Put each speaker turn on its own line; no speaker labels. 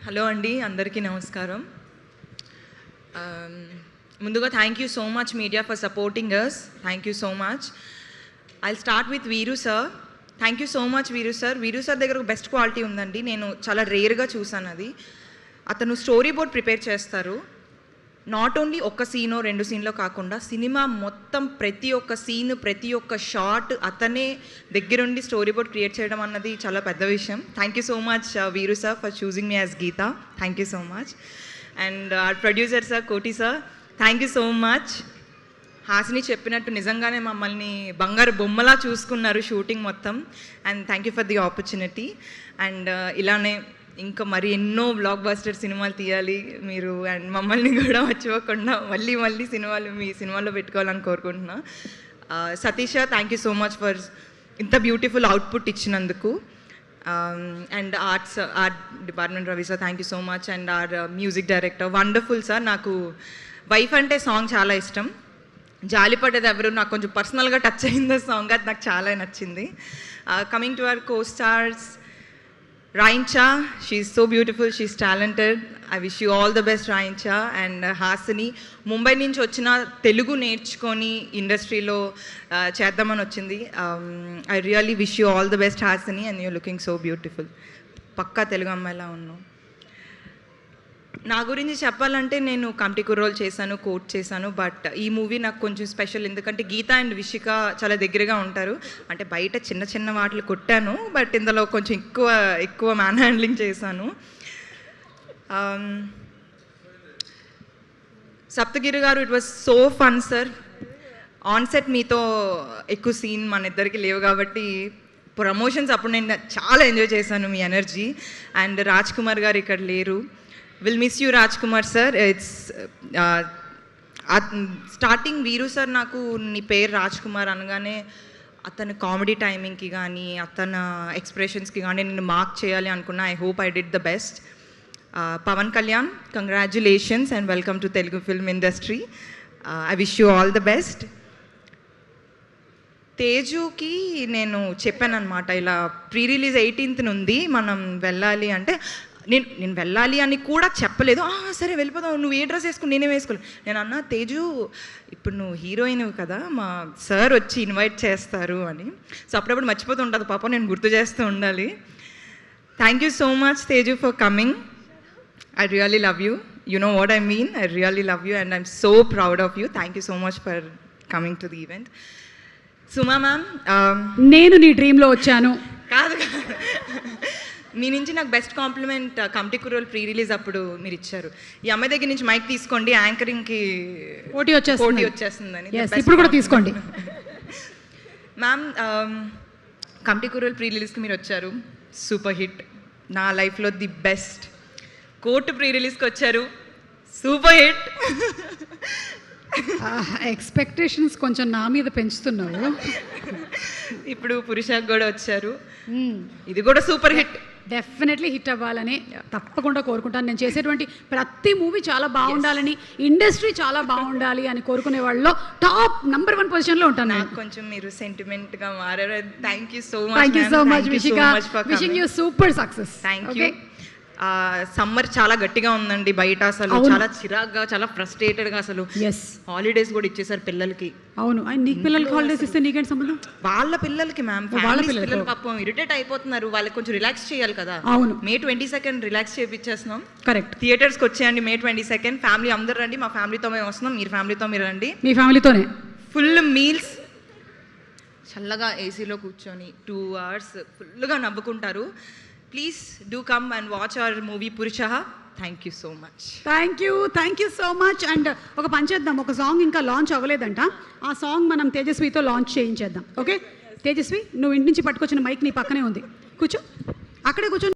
Hello అండి, అందరికీ నమస్కారం. ముందుగా thank you so much media for supporting us. Thank you so much. I start with Veeru sir. Thank you so much Veeru sir. Veeru sir దగ్గర ఒక best quality ఉందండి. నేను చాలా రేర్గా చూసాను అది. అతను స్టోరీ బోర్డ్ ప్రిపేర్ చేస్తారు. నాట్ ఓన్లీ ఒక్క సీనో 2 సీన్లో కాకుండా సినిమా మొత్తం ప్రతి ఒక్క సీన్, ప్రతి ఒక్క షాట్ అతనే దగ్గరుండి స్టోరీ బోర్డ్ క్రియేట్ చేయడం అన్నది చాలా పెద్ద విషయం. Thank you so much Veeru sir for choosing me as Geetha. Thank you so much. And producer sir, Koti sir, thank you so much. Hasini చెప్పినట్టు నిజంగానే మమ్మల్ని బంగారు బొమ్మలా చూసుకున్నారు షూటింగ్ మొత్తం. And thank you for the opportunity. And ఇలానే ఇంకా మరి ఎన్నో బ్లాక్ బస్టర్ సినిమాలు తీయాలి మీరు. అండ్ మమ్మల్ని కూడా మర్చిపోకుండా మళ్ళీ మీ సినిమాలో పెట్టుకోవాలని కోరుకుంటున్నా. Satish, thank you so much for ఇంత బ్యూటిఫుల్ అవుట్పుట్ ఇచ్చినందుకు. And art department Ravi sir, thank you so much. And our music director, wonderful sir. నాకు వైఫ్ అంటే సాంగ్ చాలా ఇష్టం. జాలిపడ్డది ఎవరు నాకు కొంచెం పర్సనల్గా టచ్ అయింది సాంగ్, అది నాకు చాలా నచ్చింది. Coming to our co stars, Raincha, she's so beautiful, she's talented. I wish you all the best, Raincha. And Hasini, Mumbai నుంచి వచ్చిన తెలుగు నేర్చుకొని ఇండస్ట్రీలో చేద్దామని వచ్చింది. I really wish you all the best Hasini, and you looking so beautiful. పక్కా తెలుగు అమ్మాయిలా ఉన్నావు. నా గురించి చెప్పాలంటే నేను కమిటీ కుర్రోలు చేశాను, కోట్ చేశాను. బట్ ఈ మూవీ నాకు కొంచెం స్పెషల్, ఎందుకంటే గీత అండ్ విషిక చాలా దగ్గరగా ఉంటారు. అంటే బయట చిన్న చిన్న వాటిని కొట్టాను, బట్ ఇందులో కొంచెం ఎక్కువ మ్యాన్ హ్యాండ్లింగ్ చేశాను. సప్తగిరి గారు, it was so fun sir. Onset మీతో ఎక్కువ సీన్ మన ఇద్దరికి లేవు కాబట్టి ప్రమోషన్స్ అప్పుడు నేను చాలా ఎంజాయ్ చేశాను మీ ఎనర్జీ. అండ్ రాజ్ కుమార్ గారు ఇక్కడ లేరు. Will miss you Raj Kumar sir. It's starting వీరు సార్ నాకు నీ పేరు రాజ్ కుమార్ అనగానే అతని కామెడీ టైమింగ్కి కానీ అతని ఎక్స్ప్రెషన్స్కి కానీ నేను మార్క్ చేయాలి అనుకున్నా. I hope I did the best. Pawan Kalyan, congratulations and welcome to Telugu film industry. I wish you all the best. తేజుకి నేను చెప్పాను అనమాట, ఇలా ప్రీ రిలీజ్ 18th ఉంది, మనం వెళ్ళాలి అంటే నేను వెళ్ళాలి అని కూడా చెప్పలేదు. సరే వెళ్ళిపోదాం, నువ్వు ఏ డ్రెస్ వేసుకుని నేనే వేసుకోలేదు. నేను అన్నా, తేజు ఇప్పుడు నువ్వు హీరోయిన్ కదా, మా సార్ వచ్చి ఇన్వైట్ చేస్తారు అని. సో అప్పుడప్పుడు మర్చిపోతూ ఉంటుంది పాప, నేను గుర్తు చేస్తూ ఉండాలి. Thank you so much Teju for coming. I really love you. You know what I mean. I really love you and I'm so proud of you. Thank you so much for coming to the event. Suma ma'am,
నేను నీ డ్రీమ్లో వచ్చాను.
కాదు, మీ నుంచి నాకు best compliment Committee Kurrollu pre release అప్పుడు మీరు ఇచ్చారు. ఈ అమ్మాయి దగ్గర నుంచి మైక్ తీసుకోండి, యాంకరింగ్కి పోటీ వచ్చేస్తుందని.
ఇప్పుడు కూడా తీసుకోండి
మ్యామ్. కమిటీ కుర్రోల్ ప్రీ రిలీజ్కి మీరు వచ్చారు, సూపర్ హిట్. నా లైఫ్లో ది బెస్ట్. కోర్టు ప్రీ రిలీజ్కి వచ్చారు, సూపర్ హిట్.
ఎక్స్పెక్టేషన్స్ కొంచెం నా మీద పెంచుతున్నావు.
ఇప్పుడు పురుషాకు కూడా వచ్చారు, ఇది కూడా సూపర్ హిట్.
డెఫినెట్లీ హిట్ అవ్వాలని తప్పకుండా కోరుకుంటాను. నేను చేసేటువంటి ప్రతి మూవీ చాలా బాగుండాలని, ఇండస్ట్రీ చాలా బాగుండాలి అని కోరుకునే వాళ్ళలో టాప్ నంబర్ 1 పొజిషన్లో ఉంటాను.
నాకు కొంచెం మీరు సెంటిమెంట్గా మారారు. Thank you so
much Vishika. Wishing you super success.
Thank you. Summer చాలా గట్టిగా ఉందండి బయట, అసలు చాలా చిరాగ్గా, చాలా ఫ్రస్ట్రేటెడ్గా. అసలు హాలిడేస్ కూడా ఇచ్చేసారు పిల్లలకి.
అవును, నీకు పిల్లలకి హాలిడేస్ ఇస్తే నీకేంటి సంబంధం?
వాళ్ళ పిల్లలకి మ్యామ్, వాళ్ళ పిల్లలు పాపం ఇరిటేట్ అయిపోతున్నారు. వాళ్ళకి కొంచెం రిలాక్స్ చేయాలి కదా.
అవును,
May 22nd రిలాక్స్ చేయించేస్తున్నాం.
కరెక్ట్.
థియేటర్స్కి వచ్చేయండి May 22nd. ఫ్యామిలీ అందరూ రండి. మా ఫ్యామిలీతో మేము వస్తున్నాం, మీరు ఫ్యామిలీతో మీరు రండి.
మీ ఫ్యామిలీతోనే
ఫుల్ మీల్స్, చల్లగా ఏసీలో కూర్చొని 2 hours ఫుల్గా నవ్వుకుంటారు. Please do come and watch our movie Purushaha. Thank you so much.
Thank you so much. And ఒక పని చేద్దాం, ఒక సాంగ్ ఇంకా లాంచ్ అవ్వలేదంట. ఆ సాంగ్ మనం తేజస్వితో లాంచ్ చేయించేద్దాం. ఓకే తేజస్వి, నువ్వు ఇంటి నుంచి పట్టుకొచ్చిన మైక్ నీ పక్కనే ఉంది, కూర్చో, అక్కడే కూర్చో.